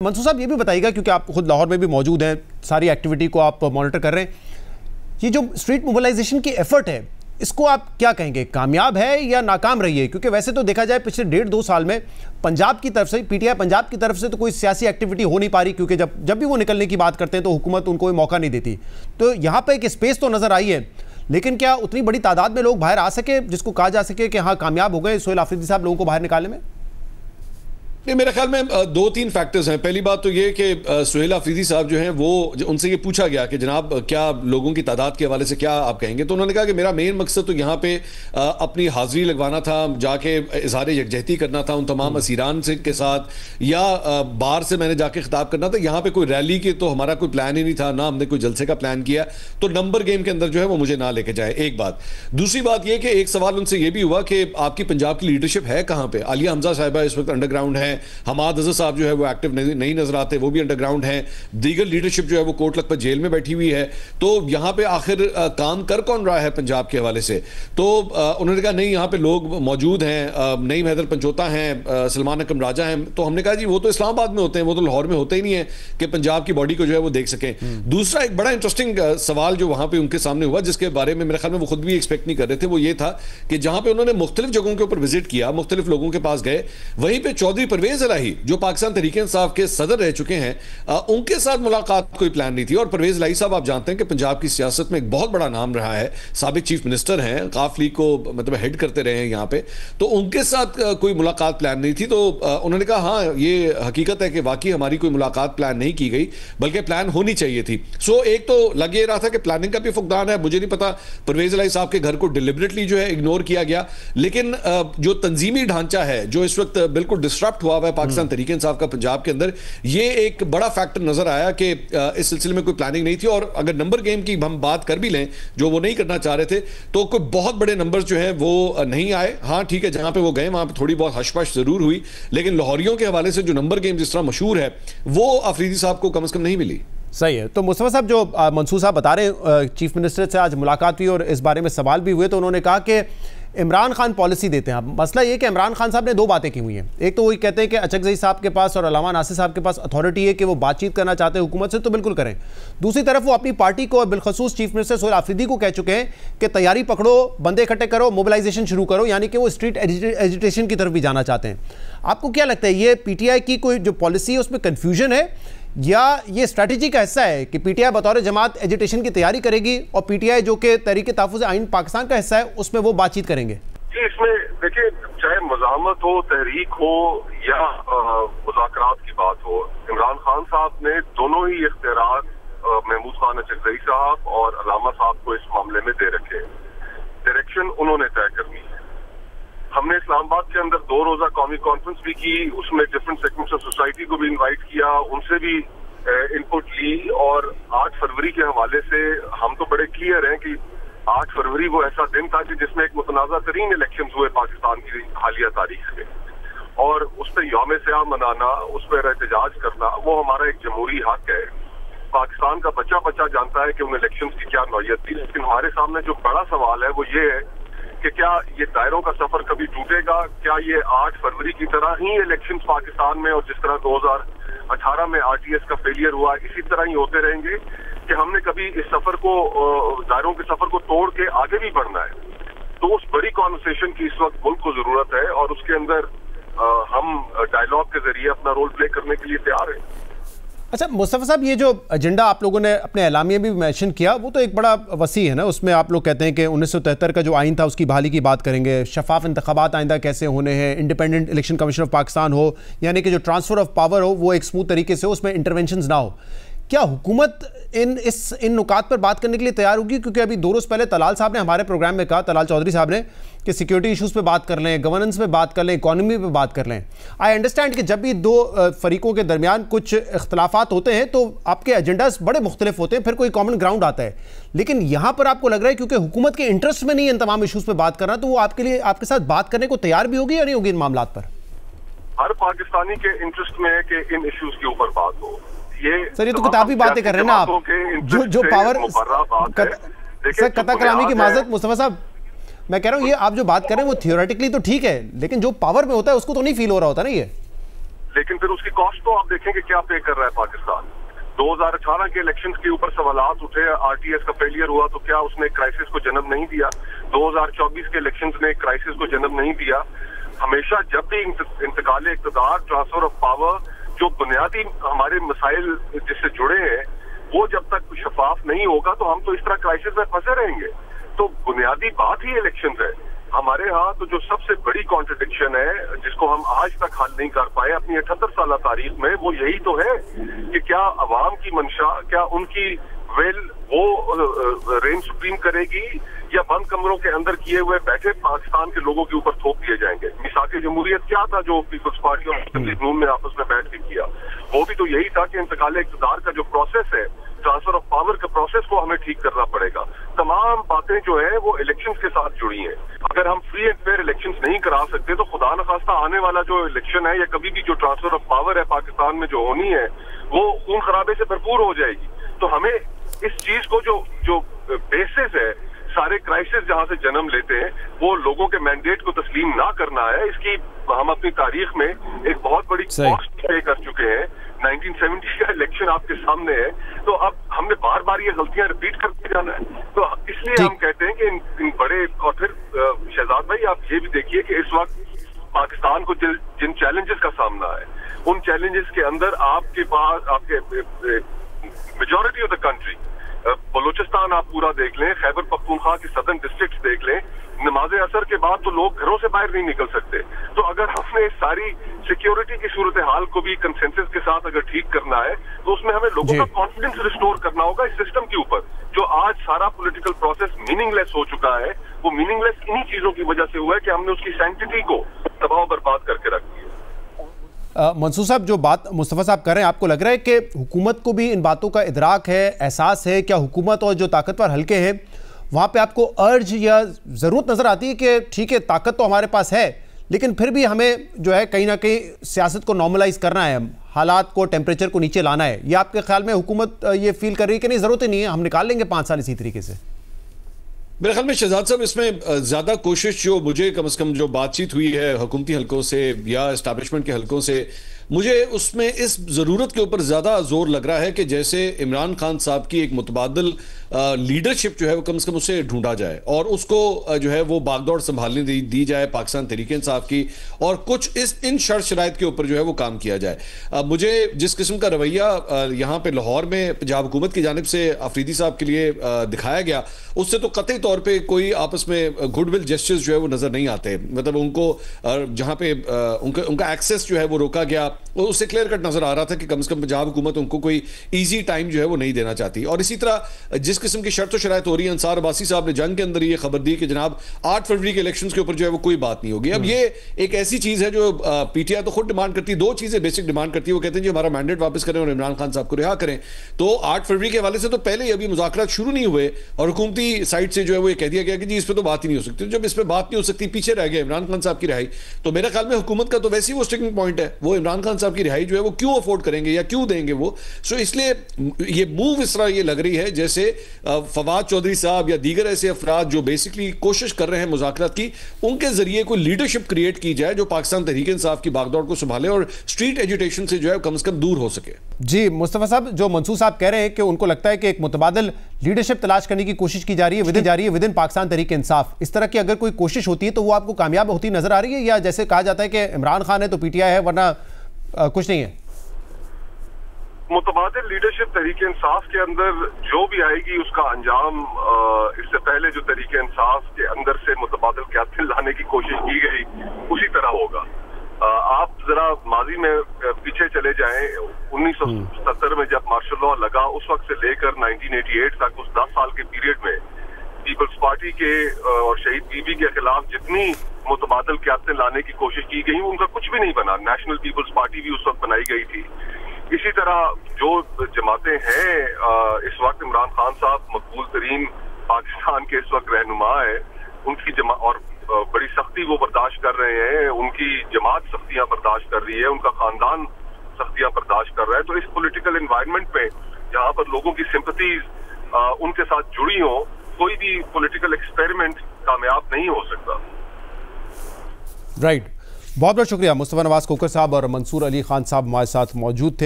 मंसूर साहब ये भी बताइएगा, क्योंकि आप खुद लाहौर में भी मौजूद हैं, सारी एक्टिविटी को आप मॉनिटर कर रहे हैं, ये जो स्ट्रीट मोबिलाइजेशन की एफर्ट है इसको आप क्या कहेंगे, कामयाब है या नाकाम रही है? क्योंकि वैसे तो देखा जाए पिछले 1.5-2 साल में पंजाब की तरफ से, पीटीआई पंजाब की तरफ से तो कोई सियासी एक्टिविटी हो नहीं पा रही, क्योंकि जब भी वो निकलने की बात करते हैं तो हुकूमत उनको मौका नहीं देती। तो यहाँ पर एक स्पेस तो नजर आई है, लेकिन क्या उतनी बड़ी तादाद में लोग बाहर आ सके जिसको कहा जा सके कि हाँ कामयाब हो गए सोहेल आफरीदी साहब लोगों को बाहर निकालने में? नहीं, मेरे ख्याल में 2-3 फैक्टर्स हैं। पहली बात तो ये कि सोहेल आफरीदी साहब जो हैं वो उनसे ये पूछा गया कि जनाब क्या लोगों की तादाद के हवाले से क्या आप कहेंगे, तो उन्होंने कहा कि मेरा मेन मकसद तो यहाँ पे अपनी हाजिरी लगवाना था, जाके इजहार यकजहती करना था उन तमाम असीरान से के साथ, या बाहर से मैंने जाके खिताब करना था। यहाँ पे कोई रैली के तो हमारा कोई प्लान ही नहीं था, ना हमने कोई जलसे का प्लान किया, तो नंबर गेम के अंदर जो है वो मुझे ना लेके जाए, एक बात। दूसरी बात यह कि एक सवाल उनसे यह भी हुआ कि आपकी पंजाब की लीडरशिप है कहाँ पे? आलिया हमजा साहिबा इस वक्त अंडरग्राउंड है, हमाद अजहर साहब जो है वो एक्टिव नहीं नजर आते, वो भी अंडरग्राउंड हैं, दीगर लीडरशिप जो है वो कोट लखपत जेल में बैठी हुई है। तो यहां पे आखिर काम कर कौन रहा है पंजाब के हवाले से? तो उन्होंने कहा नहीं, यहां पे लोग मौजूद हैं, नईम हैदर पंचोता हैं, सलमान अकरम राजा हैं। तो हमने कहा जी वो तो इस्लामाबाद में होते हैं, वो तो लाहौर में होते ही नहीं है कि पंजाब की बॉडी को जो है वो देख सकें। दूसरा एक बड़ा इंटरेस्टिंग सवाल जो वहां पर उनके सामने हुआ, जिसके बारे में मेरे ख्याल में वो खुद भी एक्सपेक्ट नहीं कर रहे थे, वो ये था कि जहां पर उन्होंने मुख्तलिफ जगहों के ऊपर विजिट किया, मुख्तलिफ लोगों के पास गए, वहीं पर चौधरी परवेज इलाही जो पाकिस्तान तहरीक इंसाफ के सदर रह चुके हैं, उनके साथ मुलाकात कोई प्लान नहीं थी। और परवेज इलाही साहब आप जानते हैं कि पंजाब की सियासत में एक बहुत बड़ा नाम रहा है, साबिक चीफ मिनिस्टर हैं, काफ लीग को मतलब हेड करते रहे हैं यहाँ पे, तो उनके साथ कोई मुलाकात प्लान नहीं थी। तो उन्होंने कहा हाँ ये हकीकत है कि वाकई हमारी कोई मुलाकात प्लान नहीं की गई, बल्कि प्लान होनी चाहिए थी। सो एक तो लग ये रहा था कि प्लानिंग का भी फुकदान है, मुझे नहीं पता परवेज इलाही साहब के घर को डिलिबरेटली जो है इग्नोर किया गया, लेकिन जो तंजीमी ढांचा है जो इस वक्त बिल्कुल डिस्टर्ब हुआ है पाकिस्तान तहरीक इंसाफ का पंजाब के अंदर, ये एक बड़ा फैक्टर नजर आया कि इस सिलसिले में कोई प्लानिंग नहीं थी। और अगर नंबर गेम की हम बात कर भी लें, जो वो नहीं करना चाह रहे थे, तो कोई बहुत बड़े नंबर्स जो हैं वो नहीं आए। हाँ ठीक है, जहां पे वो गए वहां पे थोड़ी बहुत हशपश जरूर हुई, लेकिन लाहौरियों के हवाले से जो नंबर गेम जिस तरह मशहूर है वो आफरीदी साहब को कम से कम नहीं मिली। सही है। तो मुस्तफा साहब, जो मंसूर साहब बता रहे हैं चीफ मिनिस्टर से आज मुलाकात हुई और इस बारे में सवाल भी हुए, तो उन्होंने कहा कि इमरान खान पॉलिसी देते हैं। अब मसला ये कि इमरान खान साहब ने 2 बातें की हुई हैं। एक तो वही कहते हैं कि अचकज़ई साहब के पास और अलामा नासिर साहब के पास अथॉरिटी है कि वो बातचीत करना चाहते हैं हुकूमत से, तो बिल्कुल करें। दूसरी तरफ वो अपनी पार्टी को और बिलखसूस चीफ मिनिस्टर सोहेल आफरीदी को कह चुके हैं कि तैयारी पकड़ो, बंदे इकट्ठे करो, मोबिलाइजेशन शुरू करो, यानी कि वो स्ट्रीट एजिटेशन की तरफ भी जाना चाहते हैं। आपको क्या लगता है, ये पीटीआई की कोई जो पॉलिसी है उसमें कन्फ्यूजन है या ये स्ट्रैटेजी का हिस्सा है कि पीटीआई बतौर जमात एजिटेशन की तैयारी करेगी और पीटीआई जो कि तहरीक तहफ़्फ़ुज़ आइन पाकिस्तान का हिस्सा है उसमें वो बातचीत करेंगे? इसमें देखिए, चाहे मज़ामत हो, तहरीक हो या मुज़ाकरात की बात हो, इमरान खान साहब ने दोनों ही इख्तियारात महमूद खान अचकज़ई साहब और अलामा साहब को इस मामले में दे रखे हैं। डायरेक्शन उन्होंने तय करनी है। हमने इस्लामाबाद के अंदर 2 रोजा कौमी कॉन्फ्रेंस भी की, उसमें डिफरेंट सेगमेंट्स ऑफ सोसाइटी को भी इन्वाइट किया, उनसे भी इनपुट ली। और 8 फरवरी के हवाले से हम तो बड़े क्लियर हैं कि 8 फरवरी वो ऐसा दिन था कि जिसमें एक मुतनाज़ा तरीन इलेक्शन हुए पाकिस्तान की हालिया तारीख में, और उस पर यौम स्याह मनाना, उस पर एहतजाज करना, वो हमारा एक जमहूरी हक है। पाकिस्तान का बच्चा बच्चा जानता है कि उन इलेक्शन की क्या नौयत थी, लेकिन हमारे सामने जो बड़ा सवाल है वो ये है कि क्या ये दायरों का सफर कभी टूटेगा? क्या ये 8 फरवरी की तरह ही इलेक्शंस पाकिस्तान में और जिस तरह 2018 में आरटीएस का फेलियर हुआ इसी तरह ही होते रहेंगे कि हमने कभी इस सफर को, दायरों के सफर को तोड़ के आगे भी बढ़ना है? तो उस बड़ी कॉन्वर्सेशन की इस वक्त मुल्क को जरूरत है और उसके अंदर हम डायलॉग के जरिए अपना रोल प्ले करने के लिए तैयार हैं। अच्छा मुस्तफा साहब, ये जो एजेंडा आप लोगों ने अपने एलामिया में भी मेंशन किया वो तो एक बड़ा वसी है ना। उसमें आप लोग कहते हैं कि 1973 का जो आइन था उसकी बहाली की बात करेंगे, शफाफ इंतखाबात आइंदा कैसे होने हैं, independent election commission of Pakistan हो, यानी कि जो ट्रांसफ़र ऑफ पावर हो वो एक स्मूथ तरीके से हो, उसमें इंटरवेंशंस ना हो। क्या हुकूमत इन नुकात पर बात करने के लिए तैयार होगी? क्योंकि अभी 2 रोज़ पहले तलाल साहब ने हमारे प्रोग्राम में कहा, तलाल चौधरी साहब ने, कि सिक्योरिटी इशूज़ पे बात कर लें, गवर्नेंस पे बात कर लें, इकॉनमी पे बात कर लें। आई अंडरस्टैंड कि जब भी 2 फरीकों के दरमियान कुछ इख्तलाफात होते हैं तो आपके एजेंडास बड़े मुख्तलिफ होते हैं, फिर कोई कॉमन ग्राउंड आता है। लेकिन यहाँ पर आपको लग रहा है क्योंकि हुकूमत के इंटरेस्ट में नहीं इन तमाम इशूज़ पर बात करना, तो वो आपके साथ बात करने को तैयार भी होगी या नहीं होगी इन मामलों पर? हर पाकिस्तानी के इंटरेस्ट में है कि इन इशूज़ के ऊपर बात हो। सर ये तो किताबी बातें कर रहे हैं ना आप, जो पावर सर कता कलामी की माजरत मुस्तफा साहब, मैं कह रहा हूँ ये आप जो बात कर रहे हैं वो थियोरेटिकली तो ठीक है, लेकिन जो पावर में होता है उसको तो नहीं फील हो रहा होता ना ये। लेकिन फिर उसकी कॉस्ट तो आप देखेंगे क्या पे कर रहा है पाकिस्तान। 2018 के इलेक्शंस के ऊपर सवालात उठे, आरटीएस का फेलियर हुआ तो क्या उसने क्राइसिस को जन्म नहीं दिया? 2024 के इलेक्शंस ने क्राइसिस को जन्म नहीं दिया? हमेशा जब भी इंतकाल इक़्तिदार, ट्रांसफर ऑफ पावर, जो बुनियादी हमारे मसाइल जिससे जुड़े हैं, वो जब तक शफाफ नहीं होगा तो हम तो इस तरह क्राइसिस में फंसे रहेंगे। तो बुनियादी बात ही इलेक्शंस है। हमारे यहाँ तो जो सबसे बड़ी कॉन्ट्रडिक्शन है जिसको हम आज तक हल नहीं कर पाए अपनी 78 साल तारीख में, वो यही तो है कि क्या अवाम की मंशा, क्या उनकी विल वो रेन सुप्रीम करेगी या बंद कमरों के अंदर किए हुए बैठे पाकिस्तान के लोगों के ऊपर थोप दिए जाएंगे। मिसाक जमहूरियत क्या था जो पीपल्स पार्टी और मुस्लिम लीग ने आपस में बैठ के किया? वो भी तो यही था कि इंतकाल इक़्तिदार का जो प्रोसेस है, ट्रांसफर ऑफ पावर के प्रोसेस को हमें ठीक करना पड़ेगा। तमाम बातें जो है वो इलेक्शंस के साथ जुड़ी हैं। अगर हम फ्री एंड फेयर इलेक्शंस नहीं करा सकते तो खुदा न खास्ता आने वाला जो इलेक्शन है या कभी भी जो ट्रांसफर ऑफ पावर है पाकिस्तान में जो होनी है वो खून खराबे से भरपूर हो जाएगी। तो हमें इस चीज को जो बेसिस है, सारे क्राइसिस जहां से जन्म लेते हैं, वो लोगों के मैंडेट को तस्लीम ना करना है। इसकी हम अपनी तारीख में एक बहुत बड़ी कॉस्ट पे कर चुके हैं। 1970 का इलेक्शन आपके सामने है, तो अब हमने बार बार ये गलतियां रिपीट करते जाना है। तो इसलिए हम कहते हैं कि इन बड़े, और फिर शहजाद भाई आप ये भी देखिए कि इस वक्त पाकिस्तान को जिन चैलेंजेस का सामना है, उन चैलेंजेस के अंदर आपके पास आपके majority of the country, Balochistan आप पूरा देख लें, खैबर पख्तूनख्वा की सदर्न डिस्ट्रिक्ट्स देख लें, नमाज असर के बाद तो लोग घरों से बाहर नहीं निकल सकते। तो अगर हमने इस सारी सिक्योरिटी की सूरत हाल को भी कंसेंसस के साथ अगर ठीक करना है तो उसमें हमें लोगों का कॉन्फिडेंस रिस्टोर करना होगा इस सिस्टम के ऊपर। जो आज सारा पॉलिटिकल प्रोसेस मीनिंगलेस हो चुका है, वो मीनिंगलेस इन्हीं चीजों की वजह से हुआ है कि हमने उसकी सैंक्टिटी को तबाह बर्बाद करके रख दिया। मंसूर साहब, जो बात मुस्तफ़ा साहब कर रहे हैं, आपको लग रहा है कि हुकूमत को भी इन बातों का इदराक है, एहसास है? क्या हुकूमत और जो ताकतवर हल्के हैं वहाँ पे आपको अर्ज या ज़रूरत नज़र आती है कि ठीक है ताकत तो हमारे पास है लेकिन फिर भी हमें जो है कहीं ना कहीं सियासत को नॉर्मलाइज करना है, हालात को, टेम्परेचर को नीचे लाना है? या आपके ख्याल में हुकूमत ये फील कर रही है कि नहीं, ज़रूरत ही नहीं है, हम निकाल लेंगे 5 साल इसी तरीके से? मेरे ख्याल में शहजाद साहब, इसमें ज्यादा कोशिश जो मुझे कम से कम जो बातचीत हुई है हुकूमती हलकों से या एस्टैब्लिशमेंट के हलकों से, मुझे उसमें इस ज़रूरत के ऊपर ज़्यादा जोर लग रहा है कि जैसे इमरान खान साहब की एक मुतबादिल लीडरशिप जो है वो कम से कम उसे ढूंढा जाए और उसको जो है वो बागदौड़ संभालने दी जाए पाकिस्तान तहरीक इंसाफ की, और कुछ इन शर्त शराइत के ऊपर जो है वो काम किया जाए। मुझे जिस किस्म का रवैया यहाँ पे लाहौर में पंजाब हुकूमत की जानिब से अफरीदी साहब के लिए दिखाया गया, उससे तो कतई तौर पर कोई आपस में गुडविल जेस्चर्स जो है वो नज़र नहीं आते। मतलब उनको जहाँ पे उनका एक्सेस जो है वो रोका गया, उससे क्लियर कट नजर आ रहा था कि कम से कम पंजाब हुकूमत उनको कोई इजी टाइम जो है वो नहीं देना चाहती। और इसी तरह जिस किस्म की शर्त शराइत हो रही है, अंसार अब्बासी साहब ने जंग के अंदर ये खबर दी कि जनाब 8 फरवरी के इलेक्शंस के ऊपर जो है वो कोई बात नहीं होगी। अब ये एक ऐसी चीज है जो पीटीआई तो खुद डिमांड करती है, 2 चीजें बेसिक डिमांड करती है। वो कहते हैं जी हमारा मैंडेट वापस करें और इमरान खान साहब को रिहा करें। तो 8 फरवरी के हवाले से तो पहले ही अभी मुज़ाकरात शुरू नहीं हुए और हुकूमती साइड से जो है वो ये कह दिया गया कि जी इस पर तो बात ही नहीं हो सकती। जब इस पर बात नहीं हो सकती, पीछे रह गया इमरान खान साहब की रिहाई, तो मेरे ख्याल में हुकूमत का तो वैसे ही वो स्टिकिंग पॉइंट है, वो इमरान खान साहब की रिहाई जो है वो क्यों अफोर्ड करेंगे या क्यों देंगे वो। सो इसलिए ये मूव इस तरह ये लग रही है जैसे फवाद चौधरी साहब या दीगर ऐसे अफराद जो बेसिकली कोशिश कर रहे हैं मुज़ाकरात की, उनके जरिए कोई लीडरशिप क्रिएट की जाए जो पाकिस्तान तहरीक इंसाफ की बागदौड़ को संभाले और स्ट्रीट एजुटेशन से जो है कम से कम दूर हो सके। जी मुस्तफ़ा साहब, जो मंसूर साहब कह रहे हैं कि उनको लगता है कि एक मुतबादिल लीडरशिप तलाश करने की कोशिश की जा रही है विदिन पाकिस्तान तहरीक इंसाफ, इस तरह की अगर कोई कोशिश होती है तो वो आपको कामयाब होती नजर आ रही है, या जैसे कहा जाता है कि इमरान खान है तो पीटीआई है वरना कुछ नहीं है? मुतबादिल लीडरशिप तहरीक इंसाफ के अंदर जो भी आएगी उसका अंजाम इससे पहले जो तहरीक इंसाफ के अंदर से मुतबादिल कैप्टन लाने की कोशिश की गई उसी तरह होगा। आप जरा माजी में पीछे चले जाएं, 1970 में जब मार्शल लॉ लगा उस वक्त से लेकर 1988 तक उस 10 साल के पीरियड में पीपल्स पार्टी के और शहीद बीबी के खिलाफ जितनी मुतबादिल कैप्टन लाने की कोशिश की गई उनका कुछ भी नहीं बना। नेशनल पीपल्स पार्टी भी उस वक्त बनाई गई थी। इसी तरह जो जमातें हैं इस वक्त इमरान खान साहब मकबूल तरीन पाकिस्तान के इस वक्त रहनुमा है, उनकी और बड़ी सख्ती वो बर्दाश्त कर रहे हैं, उनकी जमात सख्तियां बर्दाश्त कर रही है, उनका खानदान सख्तियां बर्दाश्त कर रहा है। तो इस पॉलिटिकल एनवायरनमेंट में जहां पर लोगों की सिंपथीज उनके साथ जुड़ी हो, कोई भी पॉलिटिकल एक्सपेरिमेंट कामयाब नहीं हो सकता। राइट। बहुत बहुत शुक्रिया। मुस्तफ़ा नवाज़ खोखर साहब और मंसूर अली खान साहब हमारे साथ मौजूद थे।